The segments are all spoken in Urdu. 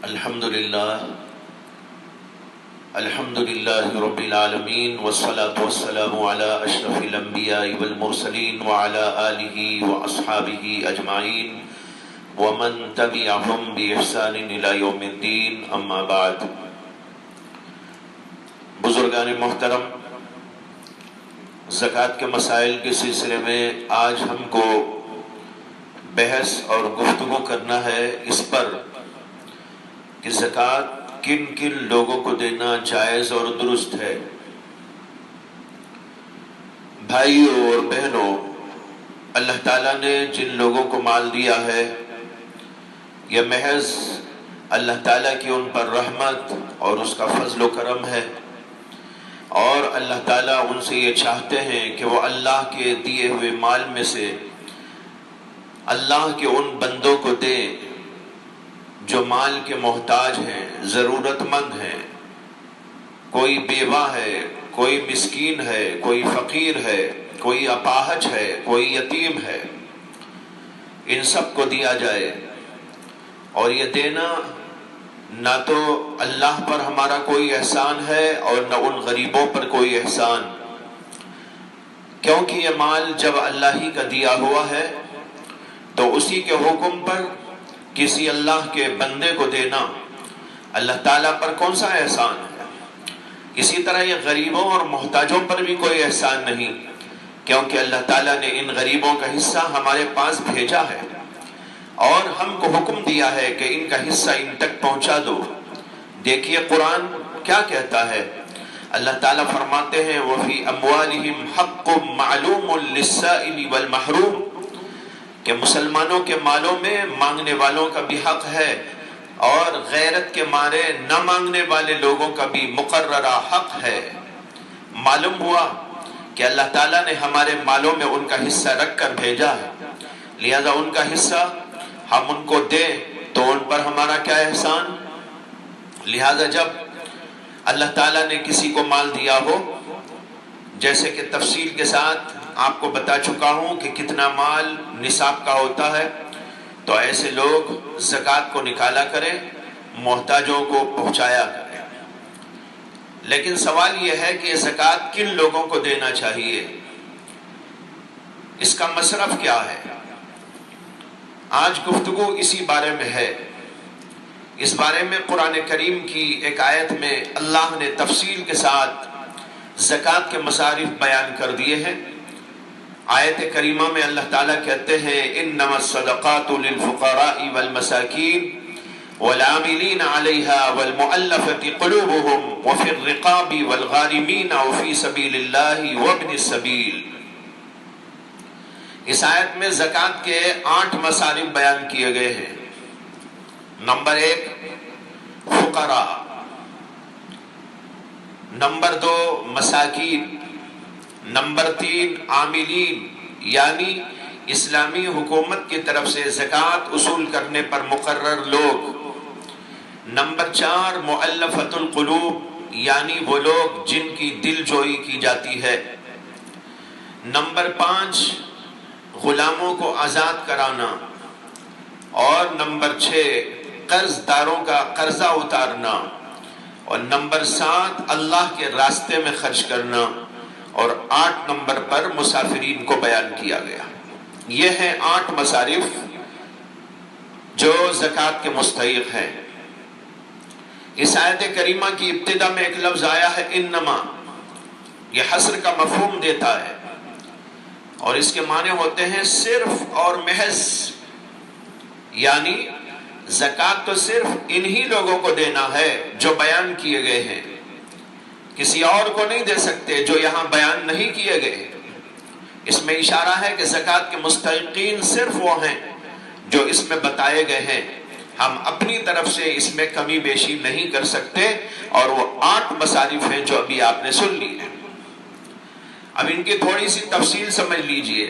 الحمدللہ رب العالمین والصلاة والسلام علی اشرف الانبیاء والمرسلین وعلی آلہ واصحابہ اجمعین ومن تبعہم بإحسان الی یوم الدین، اما بعد۔ بزرگان محترم، زکوٰۃ کے مسائل کے سلسلے میں آج ہم کو بحث اور گفتگو کرنا ہے اس پر کہ زکوٰۃ کن کن لوگوں کو دینا جائز اور درست ہے۔ بھائیوں اور بہنوں، اللہ تعالیٰ نے جن لوگوں کو مال دیا ہے یہ محض اللہ تعالیٰ کی ان پر رحمت اور اس کا فضل و کرم ہے، اور اللہ تعالیٰ ان سے یہ چاہتے ہیں کہ وہ اللہ کے دیے ہوئے مال میں سے اللہ کے ان بندوں کو دیں جو مال کے محتاج ہیں، ضرورت مند ہیں، کوئی بیوہ ہے، کوئی مسکین ہے، کوئی فقیر ہے، کوئی اپاہج ہے، کوئی یتیم ہے، ان سب کو دیا جائے۔ اور یہ دینا نہ تو اللہ پر ہمارا کوئی احسان ہے اور نہ ان غریبوں پر کوئی احسان، کیونکہ یہ مال جب اللہ ہی کا دیا ہوا ہے تو اسی کے حکم پر کسی اللہ کے بندے کو دینا اللہ تعالیٰ پر کون سا احسان ہے؟ اسی طرح یہ غریبوں اور محتاجوں پر بھی کوئی احسان نہیں، کیونکہ اللہ تعالیٰ نے ان غریبوں کا حصہ ہمارے پاس بھیجا ہے اور ہم کو حکم دیا ہے کہ ان کا حصہ ان تک پہنچا دو۔ دیکھیے قرآن کیا کہتا ہے، اللہ تعالیٰ فرماتے ہیں وَفِي أَمْوَالِهِمْ حَقٌّ مَعْلُومٌ لِلسَّائِلِ وَالْمَحْرُومِ، کہ مسلمانوں کے مالوں میں مانگنے والوں کا بھی حق ہے اور غیرت کے مارے نہ مانگنے والے لوگوں کا بھی مقررہ حق ہے۔ معلوم ہوا کہ اللہ تعالیٰ نے ہمارے مالوں میں ان کا حصہ رکھ کر بھیجا ہے، لہذا ان کا حصہ ہم ان کو دیں تو ان پر ہمارا کیا احسان۔ لہذا جب اللہ تعالیٰ نے کسی کو مال دیا ہو، جیسے کہ تفصیل کے ساتھ آپ کو بتا چکا ہوں کہ کتنا مال نصاب کا ہوتا ہے، تو ایسے لوگ زکوٰۃ کو نکالا کریں، محتاجوں کو پہنچایا کریں۔ لیکن سوال یہ ہے کہ یہ زکوٰۃ کن لوگوں کو دینا چاہیے، اس کا مصرف کیا ہے؟ آج گفتگو اسی بارے میں ہے۔ اس بارے میں قرآن کریم کی ایک آیت میں اللہ نے تفصیل کے ساتھ زکوٰۃ کے مصارف بیان کر دیے ہیں۔ آیت کریمہ میں اللہ تعالیٰ کہتے ہیں انما الصدقات للفقراء والمساکین والعاملین علیہا والمؤلفۃ قلوبهم وفی الرقاب والغارمین وفی سبیل اللہ وابن السبیل۔ اس آیت میں زکوٰۃ کے 8 مصارف بیان کیے گئے ہیں۔ نمبر 1 فقراء، نمبر 2 مساکین، نمبر 3 عاملین یعنی اسلامی حکومت کی طرف سے زکوٰۃ اصول کرنے پر مقرر لوگ، نمبر 4 مؤلفۃ القلوب یعنی وہ لوگ جن کی دل جوئی کی جاتی ہے، نمبر 5 غلاموں کو آزاد کرانا، اور نمبر 6 قرض داروں کا قرضہ اتارنا، اور نمبر 7 اللہ کے راستے میں خرچ کرنا، اور 8 نمبر پر مسافرین کو بیان کیا گیا۔ یہ ہیں 8 مصارف جو زکوٰۃ کے مستحق ہیں۔ اس آیت کریمہ کی ابتدا میں ایک لفظ آیا ہے انما، یہ حصر کا مفہوم دیتا ہے، اور اس کے معنی ہوتے ہیں صرف اور محض، یعنی زکوٰۃ تو صرف انہی لوگوں کو دینا ہے جو بیان کیے گئے ہیں، کسی اور کو نہیں دے سکتے جو یہاں بیان نہیں کیے گئے۔ اس میں اشارہ ہے کہ زکوٰۃ کے مستحقین صرف وہ ہیں جو اس میں بتائے گئے ہیں، ہم اپنی طرف سے اس میں کمی بیشی نہیں کر سکتے، اور وہ 8 مصارف ہیں جو ابھی آپ نے سن لی ہیں۔ اب ان کی تھوڑی سی تفصیل سمجھ لیجئے۔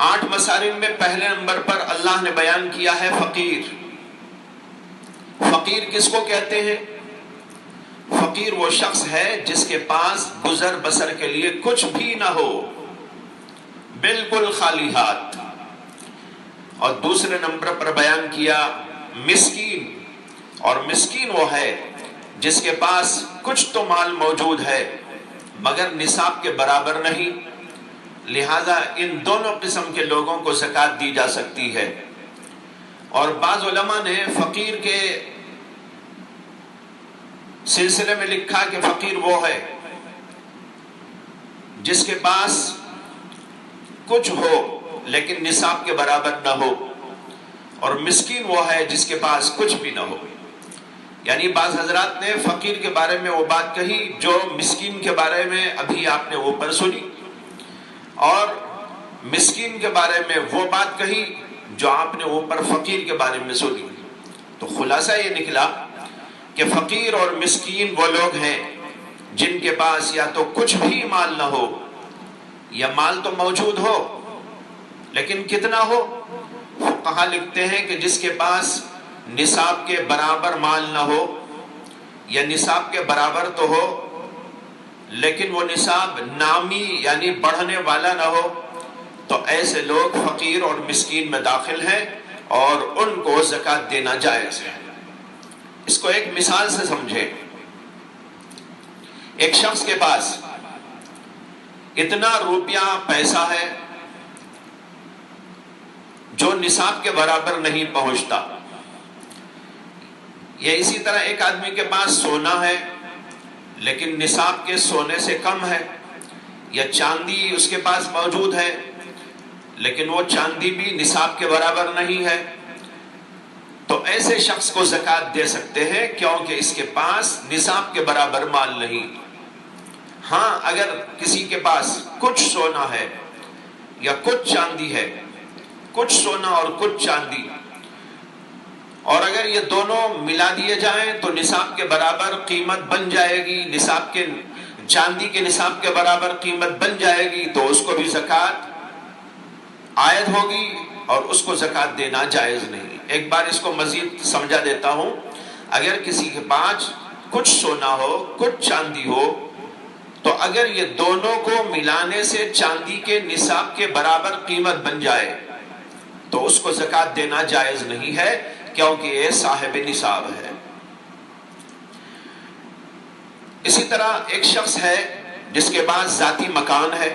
8 مصارف میں پہلے نمبر پر اللہ نے بیان کیا ہے فقیر۔ فقیر کس کو کہتے ہیں؟ فقیر وہ شخص ہے جس کے پاس گزر بسر کے لیے کچھ بھی نہ ہو، بالکل خالی ہاتھ۔ اور دوسرے نمبر پر بیان کیا مسکین، اور مسکین وہ ہے جس کے پاس کچھ تو مال موجود ہے مگر نصاب کے برابر نہیں، لہذا ان دونوں قسم کے لوگوں کو زکوٰۃ دی جا سکتی ہے۔ اور بعض علماء نے فقیر کے سلسلے میں لکھا کہ فقیر وہ ہے جس کے پاس کچھ ہو لیکن نصاب کے برابر نہ ہو، اور مسکین وہ ہے جس کے پاس کچھ بھی نہ ہو۔ یعنی بعض حضرات نے فقیر کے بارے میں وہ بات کہی جو مسکین کے بارے میں ابھی آپ نے اوپر سنی، اور مسکین کے بارے میں وہ بات کہی جو آپ نے اوپر فقیر کے بارے میں سنی۔ تو خلاصہ یہ نکلا کہ فقیر اور مسکین وہ لوگ ہیں جن کے پاس یا تو کچھ بھی مال نہ ہو، یا مال تو موجود ہو لیکن کتنا ہو؟ فقہا لکھتے ہیں کہ جس کے پاس نصاب کے برابر مال نہ ہو، یا نصاب کے برابر تو ہو لیکن وہ نصاب نامی یعنی بڑھنے والا نہ ہو، تو ایسے لوگ فقیر اور مسکین میں داخل ہیں اور ان کو زکوٰۃ دینا جائز ہے۔ اس کو ایک مثال سے سمجھیں۔ ایک شخص کے پاس اتنا روپیہ پیسہ ہے جو نصاب کے برابر نہیں پہنچتا، یا اسی طرح ایک آدمی کے پاس سونا ہے لیکن نصاب کے سونے سے کم ہے، یا چاندی اس کے پاس موجود ہے لیکن وہ چاندی بھی نصاب کے برابر نہیں ہے، تو ایسے شخص کو زکوٰۃ دے سکتے ہیں کیونکہ اس کے پاس نصاب کے برابر مال نہیں۔ ہاں اگر کسی کے پاس کچھ سونا ہے یا کچھ چاندی ہے، کچھ سونا اور کچھ چاندی، اور اگر یہ دونوں ملا دیے جائیں تو نصاب کے برابر قیمت بن جائے گی، نصاب کے چاندی کے نصاب کے برابر قیمت بن جائے گی، تو اس کو بھی زکوٰۃ عائد ہوگی اور اس کو زکوٰۃ دینا جائز نہیں۔ ایک بار اس کو مزید سمجھا دیتا ہوں۔ اگر کسی کے پاس کچھ سونا ہو کچھ چاندی ہو، تو اگر یہ دونوں کو ملانے سے چاندی کے نصاب کے برابر قیمت بن جائے تو اس کو زکوٰۃ دینا جائز نہیں ہے کیونکہ یہ صاحب نصاب ہے۔ اسی طرح ایک شخص ہے جس کے پاس ذاتی مکان ہے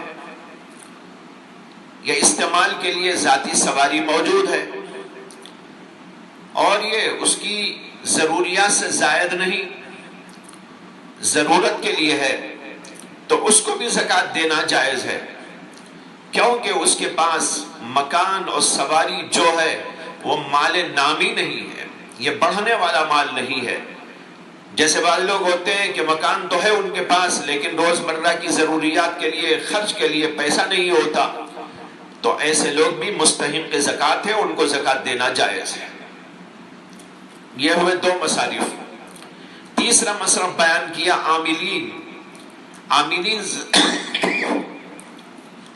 یا استعمال کے لیے ذاتی سواری موجود ہے، اور یہ اس کی ضروریات سے زائد نہیں، ضرورت کے لیے ہے، تو اس کو بھی زکوٰۃ دینا جائز ہے کیونکہ اس کے پاس مکان اور سواری جو ہے وہ مال نامی نہیں ہے، یہ بڑھنے والا مال نہیں ہے۔ جیسے بعض لوگ ہوتے ہیں کہ مکان تو ہے ان کے پاس لیکن روزمرہ کی ضروریات کے لیے خرچ کے لیے پیسہ نہیں ہوتا، تو ایسے لوگ بھی مستحق زکوٰۃ ہیں، ان کو زکوٰۃ دینا جائز ہے۔ یہ ہوئے دو مصارف۔ تیسرا مصرف بیان کیا عاملین۔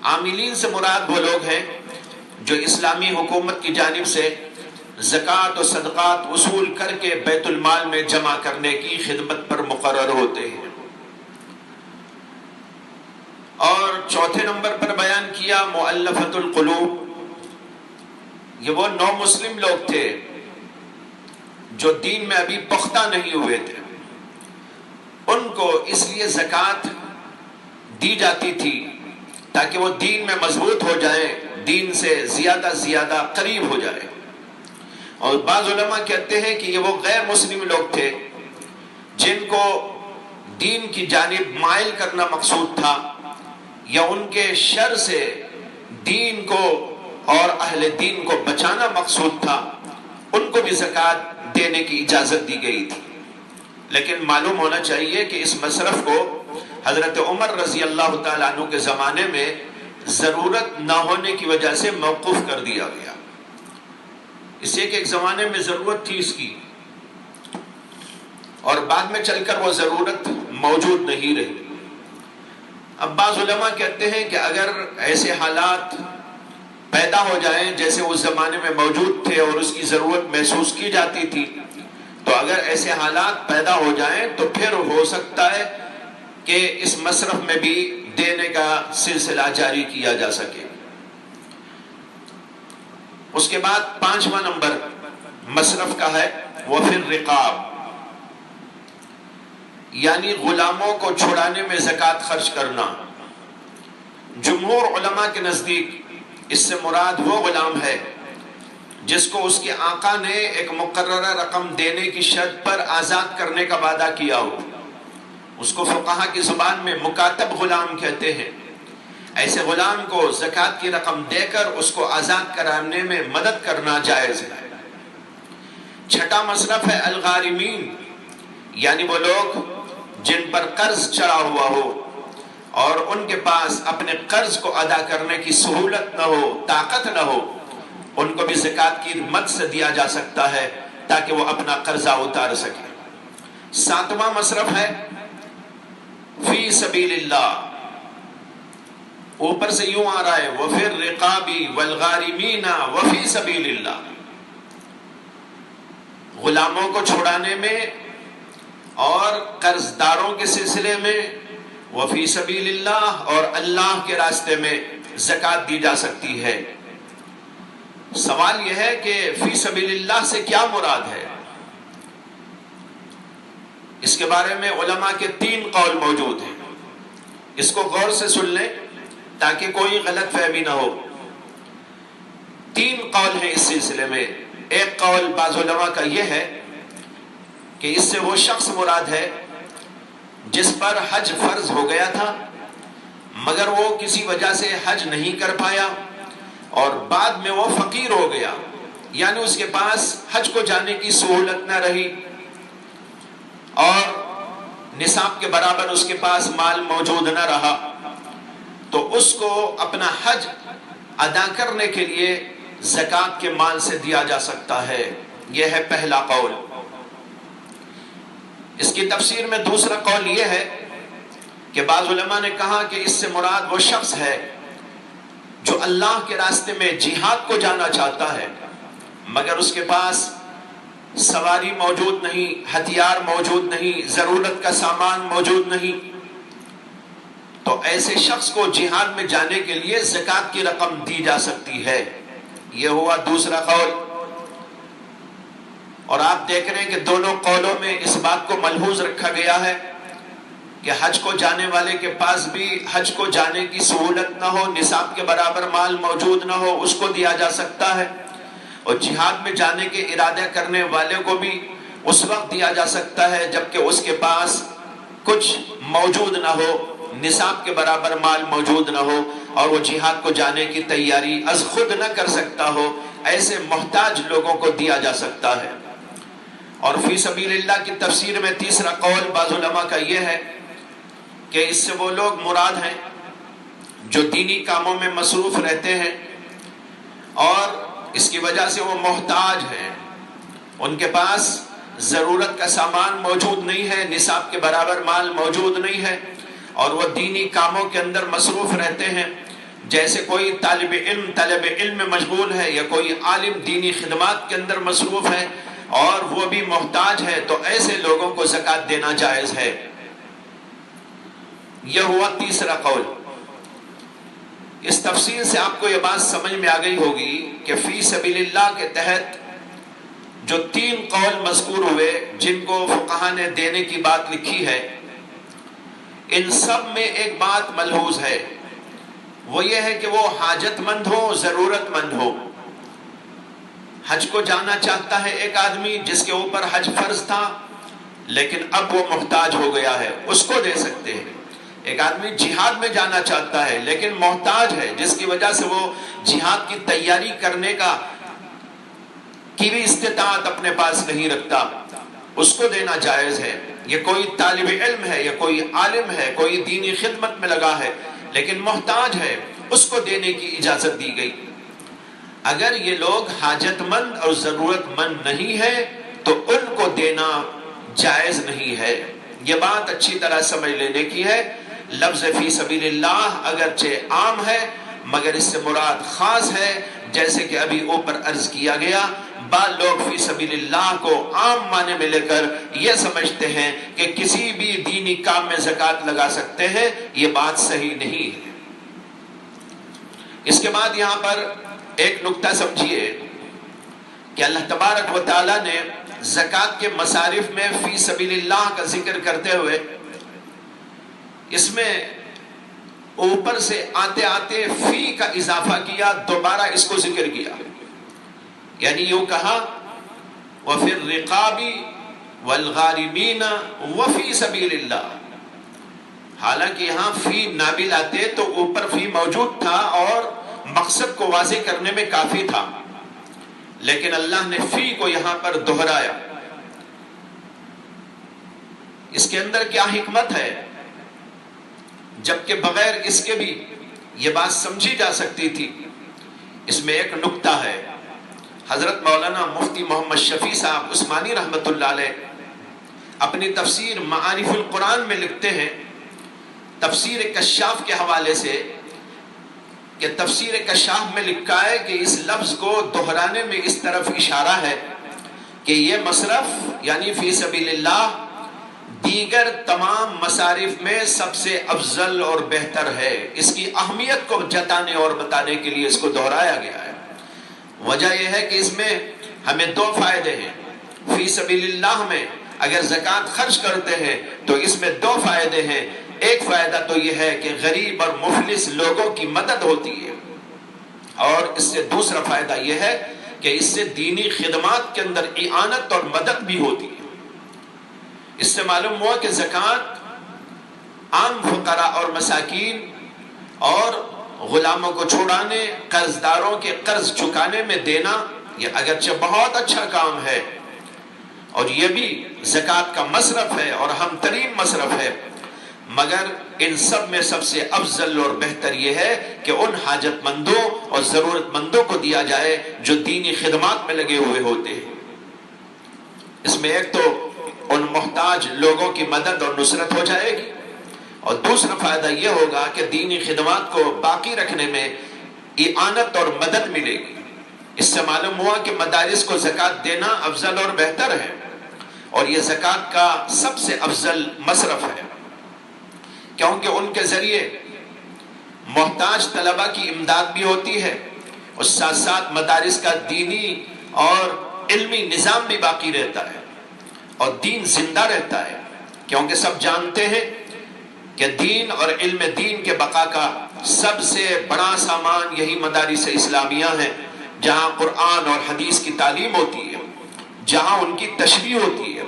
عاملین سے مراد وہ لوگ ہیں جو اسلامی حکومت کی جانب سے زکوٰۃ و صدقات وصول کر کے بیت المال میں جمع کرنے کی خدمت پر مقرر ہوتے ہیں۔ اور چوتھے نمبر پر بیان کیا مؤلفۃ القلوب۔ یہ وہ نو مسلم لوگ تھے جو دین میں ابھی پختہ نہیں ہوئے تھے، ان کو اس لیے زکوٰۃ دی جاتی تھی تاکہ وہ دین میں مضبوط ہو جائیں، دین سے زیادہ زیادہ قریب ہو جائے۔ اور بعض علماء کہتے ہیں کہ یہ وہ غیر مسلم لوگ تھے جن کو دین کی جانب مائل کرنا مقصود تھا، یا ان کے شر سے دین کو اور اہل دین کو بچانا مقصود تھا، ان کو بھی زکوٰۃ دینے کی اجازت دی گئی تھی۔ لیکن معلوم ہونا چاہیے کہ اس مصرف کو حضرت عمر رضی اللہ تعالیٰ عنہ کے زمانے میں ضرورت نہ ہونے کی وجہ سے موقوف کر دیا گیا، اس لیے کہ ایک زمانے میں ضرورت تھی اس کی، اور بعد میں چل کر وہ ضرورت موجود نہیں رہی۔ اب بعض علماء کہتے ہیں کہ اگر ایسے حالات پیدا ہو جائیں جیسے اس زمانے میں موجود تھے اور اس کی ضرورت محسوس کی جاتی تھی، تو اگر ایسے حالات پیدا ہو جائیں تو پھر ہو سکتا ہے کہ اس مصرف میں بھی دینے کا سلسلہ جاری کیا جا سکے۔ اس کے بعد پانچواں نمبر مصرف کا ہے وفی الرقاب، یعنی غلاموں کو چھڑانے میں زکوٰۃ خرچ کرنا۔ جمہور علماء کے نزدیک اس سے مراد وہ غلام ہے جس کو اس کے آقا نے ایک مقررہ رقم دینے کی شرط پر آزاد کرنے کا وعدہ کیا ہو۔ اس کو فقہا کی زبان میں مکاتب غلام کہتے ہیں۔ ایسے غلام کو زکوٰۃ کی رقم دے کر اس کو آزاد کرانے میں مدد کرنا جائز ہے۔ چھٹا مصرف ہے الغارمین، یعنی وہ لوگ جن پر قرض چڑھا ہوا ہو اور ان کے پاس اپنے قرض کو ادا کرنے کی سہولت نہ ہو، طاقت نہ ہو، ان کو بھی زکوٰۃ کی مد سے دیا جا سکتا ہے تاکہ وہ اپنا قرضہ اتار سکے۔ ساتواں مصرف ہے فی سبیل اللہ، اوپر سے یوں آ رہا ہے وفی الرقاب والغارمین وفی سبیل اللہ، غلاموں کو چھڑانے میں اور قرض داروں کے سلسلے میں، وفی سبیل اللہ اور اللہ کے راستے میں زکوٰۃ دی جا سکتی ہے۔ سوال یہ ہے کہ فی سبیل اللہ سے کیا مراد ہے؟ اس کے بارے میں علماء کے 3 قول موجود ہیں، اس کو غور سے سن لیں تاکہ کوئی غلط فہمی نہ ہو۔ 3 قول ہیں اس سلسلے میں۔ ایک قول بعض علماء کا یہ ہے کہ اس سے وہ شخص مراد ہے جس پر حج فرض ہو گیا تھا مگر وہ کسی وجہ سے حج نہیں کر پایا اور بعد میں وہ فقیر ہو گیا، یعنی اس کے پاس حج کو جانے کی سہولت نہ رہی اور نصاب کے برابر اس کے پاس مال موجود نہ رہا، تو اس کو اپنا حج ادا کرنے کے لیے زکوٰۃ کے مال سے دیا جا سکتا ہے۔ یہ ہے پہلا قول۔ اس کی تفسیر میں دوسرا قول یہ ہے کہ بعض علماء نے کہا کہ اس سے مراد وہ شخص ہے جو اللہ کے راستے میں جہاد کو جانا چاہتا ہے مگر اس کے پاس سواری موجود نہیں، ہتھیار موجود نہیں، ضرورت کا سامان موجود نہیں، تو ایسے شخص کو جہاد میں جانے کے لیے زکوٰۃ کی رقم دی جا سکتی ہے۔ یہ ہوا دوسرا قول۔ اور آپ دیکھ رہے ہیں کہ دونوں قولوں میں اس بات کو ملحوظ رکھا گیا ہے کہ حج کو جانے والے کے پاس بھی حج کو جانے کی سہولت نہ ہو، نصاب کے برابر مال موجود نہ ہو، اس کو دیا جا سکتا ہے، اور جہاد میں جانے کے ارادہ کرنے والے کو بھی اس وقت دیا جا سکتا ہے جبکہ اس کے پاس کچھ موجود نہ ہو، نصاب کے برابر مال موجود نہ ہو اور وہ جہاد کو جانے کی تیاری از خود نہ کر سکتا ہو، ایسے محتاج لوگوں کو دیا جا سکتا ہے۔ اور فی سبیل اللہ کی تفسیر میں تیسرا قول بعض علماء کا یہ ہے کہ اس سے وہ لوگ مراد ہیں جو دینی کاموں میں مصروف رہتے ہیں اور اس کی وجہ سے وہ محتاج ہیں، ان کے پاس ضرورت کا سامان موجود نہیں ہے، نصاب کے برابر مال موجود نہیں ہے اور وہ دینی کاموں کے اندر مصروف رہتے ہیں، جیسے کوئی طالب علم میں مشغول ہے یا کوئی عالم دینی خدمات کے اندر مصروف ہے اور وہ بھی محتاج ہے، تو ایسے لوگوں کو زکوٰۃ دینا جائز ہے۔ یہ ہوا تیسرا قول۔ اس تفصیل سے آپ کو یہ بات سمجھ میں آ گئی ہوگی کہ فی سبیل اللہ کے تحت جو 3 قول مذکور ہوئے جن کو فقہا نے دینے کی بات لکھی ہے، ان سب میں ایک بات ملحوظ ہے، وہ یہ ہے کہ وہ حاجت مند ہو، ضرورت مند ہو۔ حج کو جانا چاہتا ہے ایک آدمی جس کے اوپر حج فرض تھا لیکن اب وہ محتاج ہو گیا ہے، اس کو دے سکتے ہیں۔ ایک آدمی جہاد میں جانا چاہتا ہے لیکن محتاج ہے جس کی وجہ سے وہ جہاد کی تیاری کرنے کی بھی استطاعت اپنے پاس نہیں رکھتا، اس کو دینا جائز ہے۔ یہ کوئی طالب علم ہے یا کوئی عالم ہے، کوئی دینی خدمت میں لگا ہے لیکن محتاج ہے، اس کو دینے کی اجازت دی گئی۔ اگر یہ لوگ حاجت مند اور ضرورت مند نہیں ہے تو ان کو دینا جائز نہیں ہے۔ یہ بات اچھی طرح سمجھ لینے کی ہے۔ لفظ فی سبیل اللہ اگرچہ عام ہے مگر اس سے مراد خاص ہے، جیسے کہ ابھی اوپر عرض کیا گیا۔ بعض لوگ فی سبیل اللہ کو عام معنی میں لے کر یہ سمجھتے ہیں کہ کسی بھی دینی کام میں زکوٰۃ لگا سکتے ہیں، یہ بات صحیح نہیں ہے۔ اس کے بعد یہاں پر ایک نکتہ سمجھیے کہ اللہ تبارک و تعالیٰ نے زکوٰۃ کے مصارف میں فی سبیل اللہ کا ذکر کرتے ہوئے اس میں اوپر سے آتے آتے فی کا اضافہ کیا، دوبارہ اس کو ذکر کیا، یعنی یوں کہا وَفِي الرِّقَابِ وَالْغَارِمِينَ وَفِي سَبِيلِ اللَّهِ۔ حالانکہ یہاں فی نابل آتے تو اوپر فی موجود تھا اور مقصد کو واضح کرنے میں کافی تھا، لیکن اللہ نے فی کو یہاں پر دہرایا۔ اس کے اندر کیا حکمت ہے؟ جبکہ بغیر اس کے بھی یہ بات سمجھی جا سکتی تھی۔ اس میں ایک نکتہ ہے، حضرت مولانا مفتی محمد شفیع صاحب عثمانی رحمۃ اللہ علیہ اپنی تفسیر معارف القرآن میں لکھتے ہیں، تفسیر کشاف کے حوالے سے، کہ تفسیر کشاف میں لکھا ہے کہ اس لفظ کو دہرانے میں اس طرف اشارہ ہے کہ یہ مصرف یعنی فی سبیل اللہ دیگر تمام مصارف میں سب سے افضل اور بہتر ہے۔ اس کی اہمیت کو جتانے اور بتانے کے لیے اس کو دہرایا گیا ہے۔ وجہ یہ ہے کہ اس میں ہمیں دو فائدے ہیں۔ فی سبیل اللہ میں اگر زکوٰۃ خرچ کرتے ہیں تو اس میں دو فائدے ہیں۔ ایک فائدہ تو یہ ہے کہ غریب اور مفلس لوگوں کی مدد ہوتی ہے، اور اس سے دوسرا فائدہ یہ ہے کہ اس سے دینی خدمات کے اندر اعانت اور مدد بھی ہوتی ہے۔ اس سے معلوم ہوا کہ زکوٰۃ عام فقراء اور مساکین اور غلاموں کو چھوڑانے، قرض داروں کے قرض چکانے میں دینا، یہ اگرچہ بہت اچھا کام ہے اور یہ بھی زکوٰۃ کا مصرف ہے اور اہم ترین مصرف ہے، مگر ان سب میں سب سے افضل اور بہتر یہ ہے کہ ان حاجت مندوں اور ضرورت مندوں کو دیا جائے جو دینی خدمات میں لگے ہوئے ہوتے ہیں۔ اس میں ایک تو ان محتاج لوگوں کی مدد اور نصرت ہو جائے گی، اور دوسرا فائدہ یہ ہوگا کہ دینی خدمات کو باقی رکھنے میں اعانت اور مدد ملے گی۔ اس سے معلوم ہوا کہ مدارس کو زکوٰۃ دینا افضل اور بہتر ہے، اور یہ زکوٰۃ کا سب سے افضل مصرف ہے، کیونکہ ان کے ذریعے محتاج طلبہ کی امداد بھی ہوتی ہے، اور ساتھ ساتھ مدارس کا دینی اور علمی نظام بھی باقی رہتا ہے اور دین زندہ رہتا ہے، کیونکہ سب جانتے ہیں کہ دین اور علم دین کے بقا کا سب سے بڑا سامان یہی مدارس اسلامیہ ہیں، جہاں قرآن اور حدیث کی تعلیم ہوتی ہے، جہاں ان کی تشریح ہوتی ہے،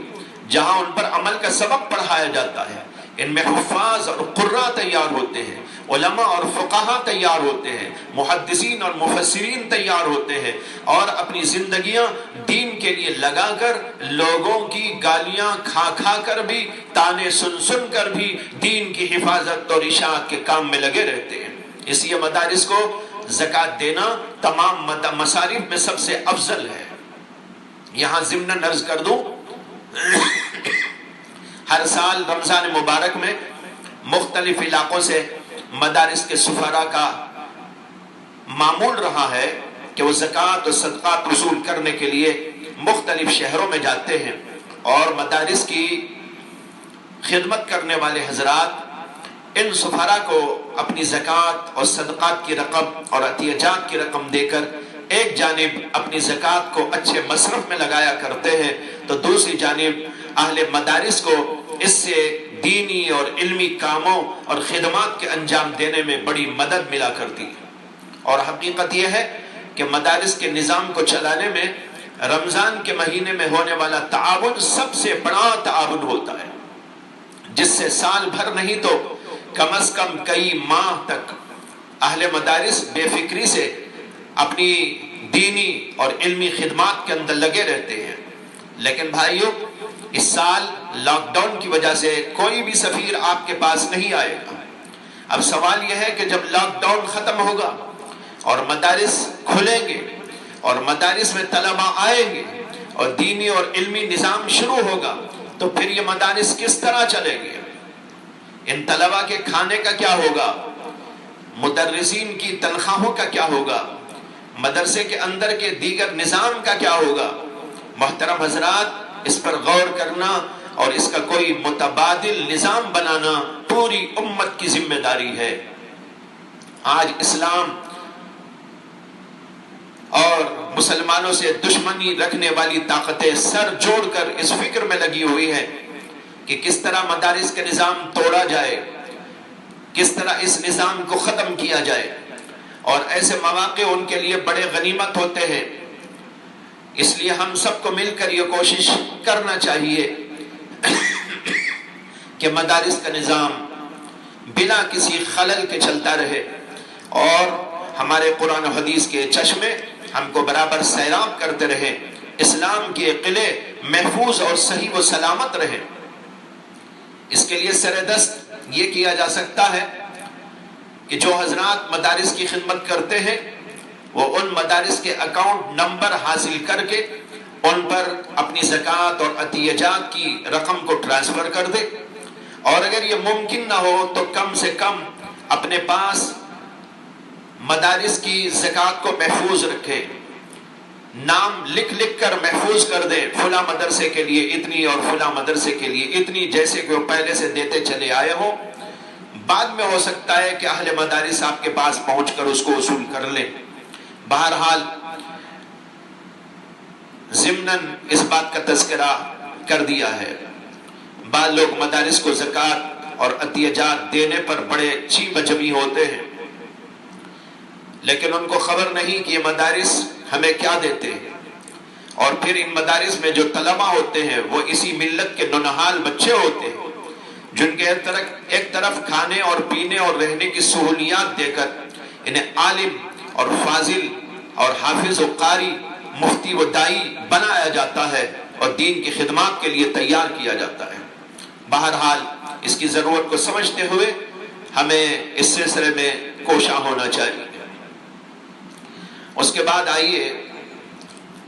جہاں ان پر عمل کا سبق پڑھایا جاتا ہے۔ ان میں حفاظ اور قراء تیار ہوتے ہیں، علماء اور فقہاء تیار ہوتے ہیں، محدثین اور مفسرین تیار ہوتے ہیں، اور اپنی زندگیاں دین کے لیے لگا کر، لوگوں کی گالیاں کھا کھا کر بھی، تانے سن سن کر بھی دین کی حفاظت اور اشاعت کے کام میں لگے رہتے ہیں۔ اس لیے مدارس کو زکوٰۃ دینا تمام مصارف میں سب سے افضل ہے۔ یہاں ضمناً عرض کر دوں، ہر سال رمضان مبارک میں مختلف علاقوں سے مدارس کے سفراء کا معمول رہا ہے کہ وہ زکوٰۃ و صدقات وصول کرنے کے لیے مختلف شہروں میں جاتے ہیں، اور مدارس کی خدمت کرنے والے حضرات ان سفراء کو اپنی زکوٰۃ اور صدقات کی رقم اور عطیات کی رقم دے کر ایک جانب اپنی زکوٰۃ کو اچھے مصرف میں لگایا کرتے ہیں، تو دوسری جانب اہل مدارس کو اس سے دینی اور علمی کاموں اور خدمات کے انجام دینے میں بڑی مدد ملا کرتی ہے۔ اور حقیقت یہ ہے کہ مدارس کے نظام کو چلانے میں رمضان کے مہینے میں ہونے والا تعاون سب سے بڑا تعاون ہوتا ہے، جس سے سال بھر نہیں تو کم از کم کئی ماہ تک اہل مدارس بے فکری سے اپنی دینی اور علمی خدمات کے اندر لگے رہتے ہیں۔ لیکن بھائیوں، اس سال لاک ڈاؤن کی وجہ سے کوئی بھی سفیر آپ کے پاس نہیں آئے گا۔ اب سوال یہ ہے کہ جب لاک ڈاؤن ختم ہوگا اور مدارس کھلیں گے اور مدارس میں طلبہ آئیں گے اور دینی اور علمی نظام شروع ہوگا، تو پھر یہ مدارس کس طرح چلیں گے؟ ان طلبہ کے کھانے کا کیا ہوگا؟ مدرسین کی تنخواہوں کا کیا ہوگا؟ مدرسے کے اندر کے دیگر نظام کا کیا ہوگا؟ محترم حضرات، اس پر غور کرنا اور اس کا کوئی متبادل نظام بنانا پوری امت کی ذمہ داری ہے۔ آج اسلام اور مسلمانوں سے دشمنی رکھنے والی طاقتیں سر جوڑ کر اس فکر میں لگی ہوئی ہیں کہ کس طرح مدارس کے نظام توڑا جائے، کس طرح اس نظام کو ختم کیا جائے، اور ایسے مواقع ان کے لیے بڑے غنیمت ہوتے ہیں۔ اس لیے ہم سب کو مل کر یہ کوشش کرنا چاہیے کہ مدارس کا نظام بلا کسی خلل کے چلتا رہے، اور ہمارے قرآن و حدیث کے چشمے ہم کو برابر سیراب کرتے رہیں، اسلام کے قلعے محفوظ اور صحیح و سلامت رہیں۔ اس کے لیے سر دست یہ کیا جا سکتا ہے کہ جو حضرات مدارس کی خدمت کرتے ہیں وہ ان مدارس کے اکاؤنٹ نمبر حاصل کر کے ان پر اپنی زکوٰۃ اور عطیہ جات کی رقم کو ٹرانسفر کر دے، اور اگر یہ ممکن نہ ہو تو کم سے کم اپنے پاس مدارس کی زکوٰۃ کو محفوظ رکھے، نام لکھ لکھ کر محفوظ کر دے، فلاں مدرسے کے لیے اتنی اور فلاں مدرسے کے لیے اتنی، جیسے کہ وہ پہلے سے دیتے چلے آئے ہوں۔ بعد میں ہو سکتا ہے کہ اہل مدارس آپ کے پاس پہنچ کر اس کو وصول کر لیں۔ بہرحال ضمناً اس بات کا تذکرہ کر دیا ہے۔ بعض لوگ مدارس کو زکوٰۃ اور عطیہ جات دینے پر بڑے چیب جمی ہوتے ہیں، لیکن ان کو خبر نہیں کہ یہ مدارس ہمیں کیا دیتے ہیں، اور پھر ان مدارس میں جو طلبہ ہوتے ہیں وہ اسی ملت کے نونہال بچے ہوتے ہیں، جن کے ایک طرف کھانے اور پینے اور رہنے کی سہولیات دے کر انہیں عالم اور فاضل اور حافظ و قاری، مفتی و دائی بنایا جاتا ہے اور دین کی خدمات کے لیے تیار کیا جاتا ہے۔ بہرحال اس کی ضرورت کو سمجھتے ہوئے ہمیں اس سلسلے میں کوشاں ہونا چاہیے۔ اس کے بعد آئیے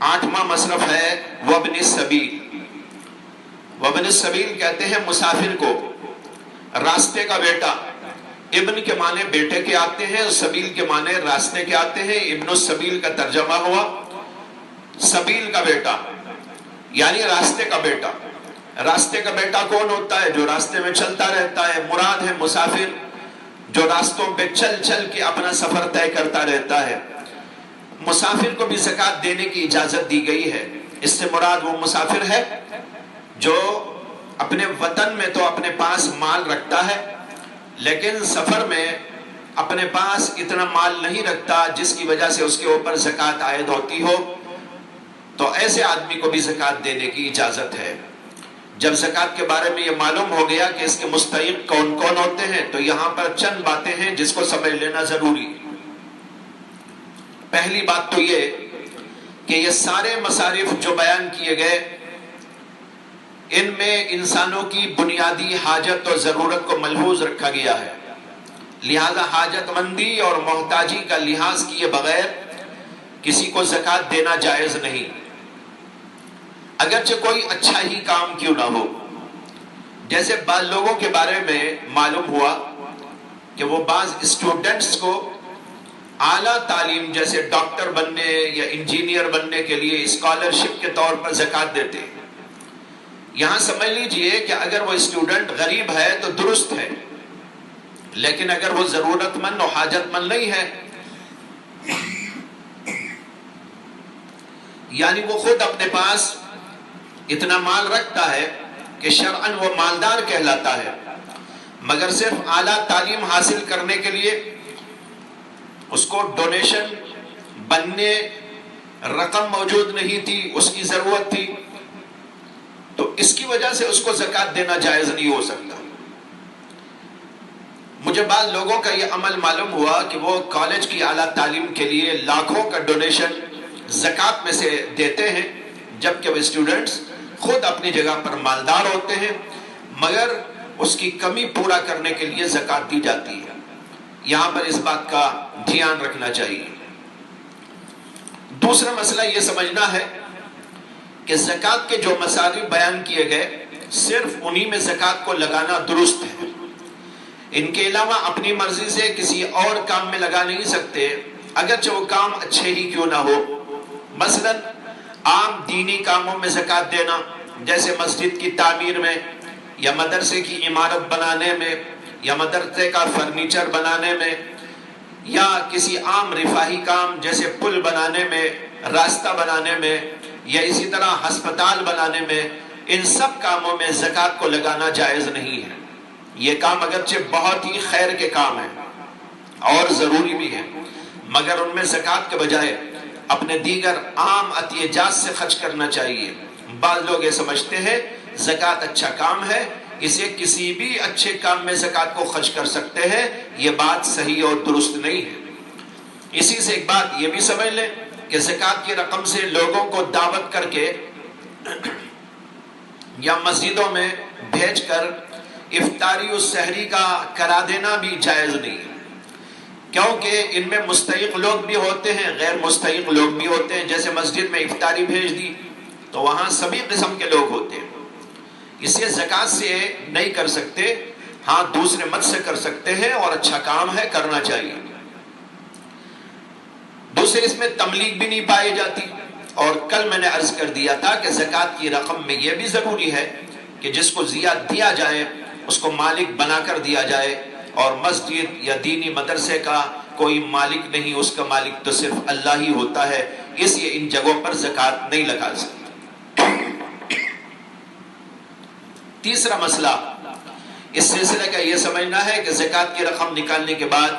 8واں مصرف ہے وابن السبیل۔ وابن السبیل کہتے ہیں مسافر کو، راستے کا بیٹا۔ ابن کے معنی بیٹے کے آتے ہیں، سبیل کے معنی راستے کے آتے ہیں۔ ابن السبیل کا ترجمہ ہوا سبیل کا بیٹا، یعنی راستے کا بیٹا۔ راستے کا بیٹا کون ہوتا ہے؟ جو راستے میں چلتا رہتا ہے۔ مراد ہے مسافر، جو راستوں پہ چل چل کے اپنا سفر طے کرتا رہتا ہے۔ مسافر کو بھی زکوٰۃ دینے کی اجازت دی گئی ہے۔ اس سے مراد وہ مسافر ہے جو اپنے وطن میں تو اپنے پاس مال رکھتا ہے، لیکن سفر میں اپنے پاس اتنا مال نہیں رکھتا جس کی وجہ سے اس کے اوپر زکوٰۃ عائد ہوتی ہو، تو ایسے آدمی کو بھی زکوٰۃ دینے کی اجازت ہے۔ جب زکوٰۃ کے بارے میں یہ معلوم ہو گیا کہ اس کے مستحق کون کون ہوتے ہیں، تو یہاں پر چند باتیں ہیں جس کو سمجھ لینا ضروری ہے۔ پہلی بات تو یہ کہ یہ سارے مصارف جو بیان کیے گئے، ان میں انسانوں کی بنیادی حاجت اور ضرورت کو ملحوظ رکھا گیا ہے، لہذا حاجت مندی اور محتاجی کا لحاظ کیے بغیر کسی کو زکوٰۃ دینا جائز نہیں، اگرچہ کوئی اچھا ہی کام کیوں نہ ہو۔ جیسے بعض لوگوں کے بارے میں معلوم ہوا کہ وہ بعض اسٹوڈنٹس کو اعلیٰ تعلیم جیسے ڈاکٹر بننے یا انجینئر بننے کے لیے اسکالرشپ کے طور پر زکوٰۃ دیتے ہیں۔ یہاں سمجھ لیجئے کہ اگر وہ اسٹوڈنٹ غریب ہے تو درست ہے، لیکن اگر وہ ضرورت مند اور حاجت مند نہیں ہے، یعنی وہ خود اپنے پاس اتنا مال رکھتا ہے کہ شرعاً وہ مالدار کہلاتا ہے، مگر صرف اعلیٰ تعلیم حاصل کرنے کے لیے اس کو ڈونیشن بننے رقم موجود نہیں تھی، اس کی ضرورت تھی، تو اس کی وجہ سے اس کو زکوٰۃ دینا جائز نہیں ہو سکتا۔ مجھے بعض لوگوں کا یہ عمل معلوم ہوا کہ وہ کالج کی اعلیٰ تعلیم کے لیے لاکھوں کا ڈونیشن زکوٰۃ میں سے دیتے ہیں، جبکہ وہ اسٹوڈنٹس خود اپنی جگہ پر مالدار ہوتے ہیں، مگر اس کی کمی پورا کرنے کے لیے زکوٰۃ دی جاتی ہے۔ یہاں پر اس بات کا دھیان رکھنا چاہیے۔ دوسرا مسئلہ یہ سمجھنا ہے کہ زکوٰۃ کے جو مصارف بیان کیے گئے، صرف انہی میں زکوٰۃ کو لگانا درست ہے، ان کے علاوہ اپنی مرضی سے کسی اور کام میں لگا نہیں سکتے، اگرچہ وہ کام اچھے ہی کیوں نہ ہو۔ مثلا عام دینی کاموں میں زکوٰۃ دینا، جیسے مسجد کی تعمیر میں یا مدرسے کی عمارت بنانے میں یا مدرسے کا فرنیچر بنانے میں یا کسی عام رفاہی کام جیسے پل بنانے میں راستہ بنانے میں یا اسی طرح ہسپتال بنانے میں، ان سب کاموں میں زکوٰۃ کو لگانا جائز نہیں ہے۔ یہ کام اگرچہ بہت ہی خیر کے کام ہیں اور ضروری بھی ہیں، مگر ان میں زکوٰۃ کے بجائے اپنے دیگر عام عطیات سے خرچ کرنا چاہیے۔ بعض لوگ یہ سمجھتے ہیں زکوٰۃ اچھا کام ہے، اسے کسی بھی اچھے کام میں زکوٰۃ کو خرچ کر سکتے ہیں، یہ بات صحیح اور درست نہیں ہے۔ اسی سے ایک بات یہ بھی سمجھ لیں کہ زکوٰۃ کی رقم سے لوگوں کو دعوت کر کے یا مسجدوں میں بھیج کر افطاری و سحری کا کرا دینا بھی جائز نہیں ہے، کیونکہ ان میں مستحق لوگ بھی ہوتے ہیں، غیر مستحق لوگ بھی ہوتے ہیں۔ جیسے مسجد میں افطاری بھیج دی تو وہاں سبھی قسم کے لوگ ہوتے ہیں، اسے زکوٰۃ سے نہیں کر سکتے، ہاں دوسرے مت سے کر سکتے ہیں، اور اچھا کام ہے، کرنا چاہیے۔ دوسرے اس میں تملیغ بھی نہیں پائی جاتی، اور کل میں نے عرض کر دیا تھا کہ زکوٰۃ کی رقم میں یہ بھی ضروری ہے کہ جس کو دیا جائے اس کو مالک بنا کر دیا جائے، اور مسجد یا دینی مدرسے کا کوئی مالک نہیں، اس کا مالک تو صرف اللہ ہی ہوتا ہے، اس لیے ان جگہوں پر زکوٰۃ نہیں لگا سکتے۔ تیسرا مسئلہ اس سلسلے کا یہ سمجھنا ہے کہ زکوٰۃ کی رقم نکالنے کے بعد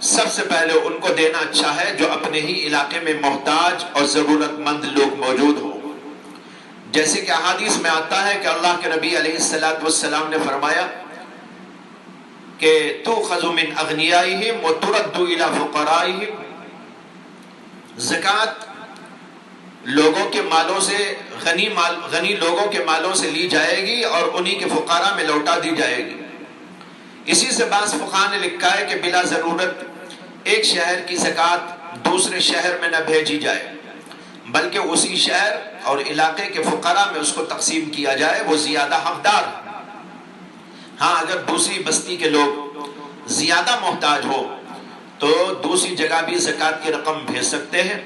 سب سے پہلے ان کو دینا اچھا ہے جو اپنے ہی علاقے میں محتاج اور ضرورت مند لوگ موجود ہوں، جیسے کہ احادیث میں آتا ہے کہ اللہ کے نبی علیہ السلام نے فرمایا کہ تؤخذ من اغنیائہم وترد الی فقرائہم، زکوٰۃ لوگوں کے مالوں سے غنی لوگوں کے مالوں سے لی جائے گی اور انہی کے فقراء میں لوٹا دی جائے گی۔ اسی سے بعض فقہاء نے لکھا ہے کہ بلا ضرورت ایک شہر کی زکوٰۃ دوسرے شہر میں نہ بھیجی جائے، بلکہ اسی شہر اور علاقے کے فقراء میں اس کو تقسیم کیا جائے، وہ زیادہ حقدار۔ ہاں اگر دوسری بستی کے لوگ زیادہ محتاج ہو تو دوسری جگہ بھی زکوٰۃ کی رقم بھیج سکتے ہیں۔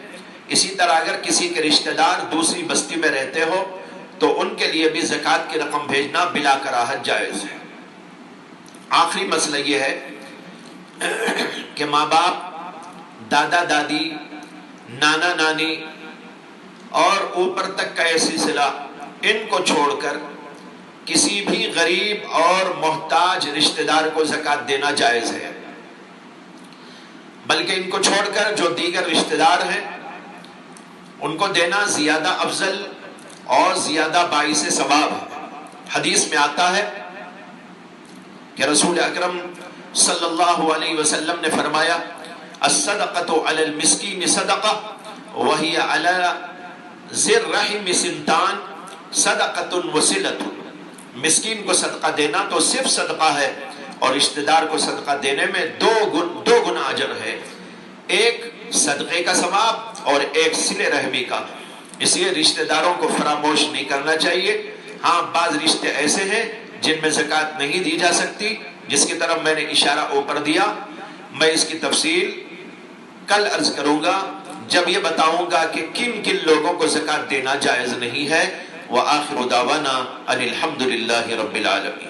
اسی طرح اگر کسی کے رشتہ دار دوسری بستی میں رہتے ہو تو ان کے لیے بھی زکوٰۃ کی رقم بھیجنا بلا کراہت جائز ہے۔ آخری مسئلہ یہ ہے کہ ماں باپ، دادا دادی، نانا نانی اور اوپر تک کا یہ سلسلہ، ان کو چھوڑ کر کسی بھی غریب اور محتاج رشتہ دار کو زکوٰۃ دینا جائز ہے، بلکہ ان کو چھوڑ کر جو دیگر رشتہ دار ہیں ان کو دینا زیادہ افضل اور زیادہ باعث ثواب ہے۔ حدیث میں آتا ہے کہ رسول اکرم صلی اللہ علیہ وسلم نے فرمایا الصدقۃ علی المسکین صدقہ وہی علی ذی الرحم سنتان صدقۃ وصلۃ، مسکین کو صدقہ دینا تو صرف صدقہ ہے، اور رشتہ دار کو صدقہ دینے میں دو گنا اجر ہے، ایک صدقے کا ثواب اور ایک صلہ رحمی کا۔ اس لیے رشتہ داروں کو فراموش نہیں کرنا چاہیے۔ ہاں بعض رشتے ایسے ہیں جن میں زکوٰۃ نہیں دی جا سکتی، جس کی طرف میں نے اشارہ اوپر دیا، میں اس کی تفصیل کل عرض کروں گا جب یہ بتاؤں گا کہ کن کن لوگوں کو زکوٰۃ دینا جائز نہیں ہے۔ وآخر دعوانا ان الحمد للہ رب العالمین۔